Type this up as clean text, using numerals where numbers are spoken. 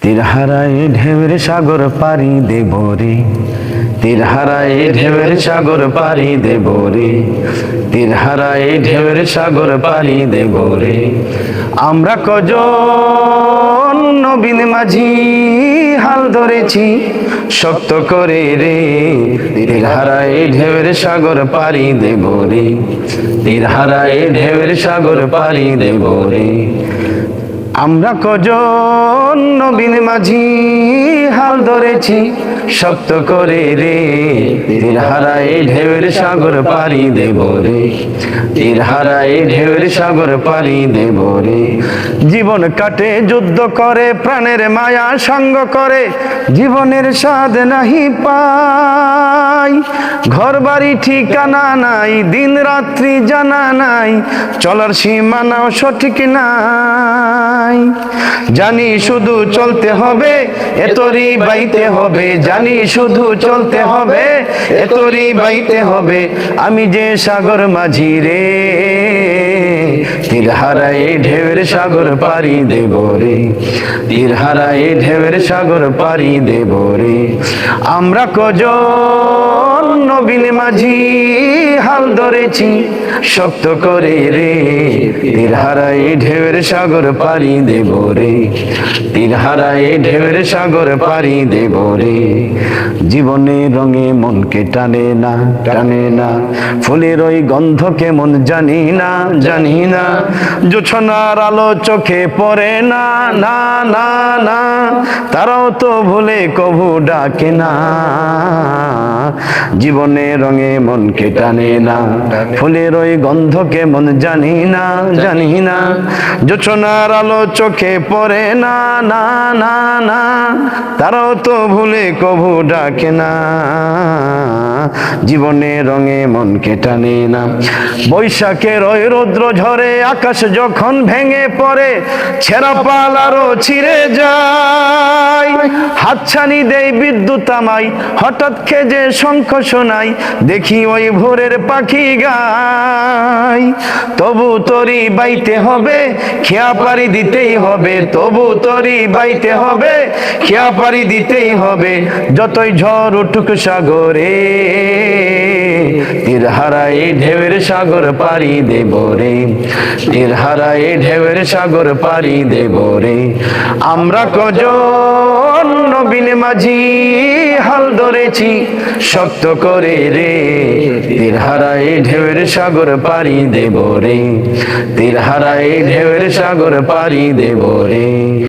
তীর হারায় ঢেউয়ের সাগর পাড়ি দেব রে, তীর হারায় ঢেউয়ের সাগর পাড়ি দেব রে, তীর হারায় ঢেউয়ের সাগর পাড়ি দেব রে। আমরা কজন নবীন মাঝি হাল ধরেছি শক্ত করে রে, তীর হারায় ঢেউয়ের সাগর পাড়ি দেব রে, তীর হারায় ঢেউয়ের সাগর পাড়ি দেব রে। আমরা কজন নবীন মাঝি হাল ধরেছি শক্ত করে রে, তীর হারায় ঢেউয়ের সাগর পাড়ি দেব রে, তীর হারায় ঢেউয়ের সাগর পাড়ি দেব রে। জীবন কাটে যুদ্ধ করে, প্রাণের মায়া সঙ্গ করে, জীবনের স্বাদ নাহি পাই। ঘর বাড়ি ঠিকানা নাই, দিন রাত্রি জানা নাই, চলার সীমানাও সঠিক নাই। জানি শুধু চলতে হবে, এতরি বাইতে হবে, জানি শুধু চলতে হবে, এতরি বাইতে হবে। আমি যে সাগর মাঝি রে, তীর হারায় ঢেউয়ের সাগর পাড়ি দেব রে, তীর হারায় ঢেউয়ের সাগর পাড়ি দেব রে। আমরা কজন নবীন মাঝি হাল ধরেছি শক্ত করে রে, তীর হারায় ঢেউয়ের সাগর পাড়ি দেব রে, তীর হারায় ঢেউয়ের সাগর পাড়ি দেব রে। জীবনের রঙে মনকে টানে না, টানে না, ফুলের ওই গন্ধ কেমন জানি না, জানি না, জোছনার আলো চোখে পড়ে না, না না না, তারাও তো ভুলে কভু ডাকে না। জীবনের রঙে মনকে টানে না, ফুলের ওই গন্ধ কেমন জানি না, জানি না, জোছনার আলো চোখে পড়ে না, না না না, তারাও তো ভুলে কভু ডাকে না। জীবনের রঙে মনকে টানে না। বৈশাখের ওই রৌদ্র ঝরে, আকাশ যখন ভেঙে পড়ে, ছেঁড়া পাল আরো ছিঁড়ে যায়। হাতছানি দেই বিদ্যুৎ আমায়, হঠাৎ খেজে শঙ্খ শোনাই, দেখি ওই ভোরের পাখি গায়। তবু তরি বাইতে হবে, খেয়া পাড়ি দিতেই হবে, তবু তরি বাইতে হবে, খেয়া পাড়ি দিতেই হবে। যতই ঝড় উঠুক সাগরে, তীর হারায় ঢেউয়ের সাগর পাড়ি দেব রে, তীর হারায় ঢেউয়ের সাগর পাড়ি দেব রে। আমরা কজন নবীন মাঝি হাল ধরেছি শক্ত করে রে, তীর হারায় ঢেউয়ের সাগর পাড়ি দেব রে, তীর হারায় ঢেউয়ের সাগর পাড়ি দেব রে।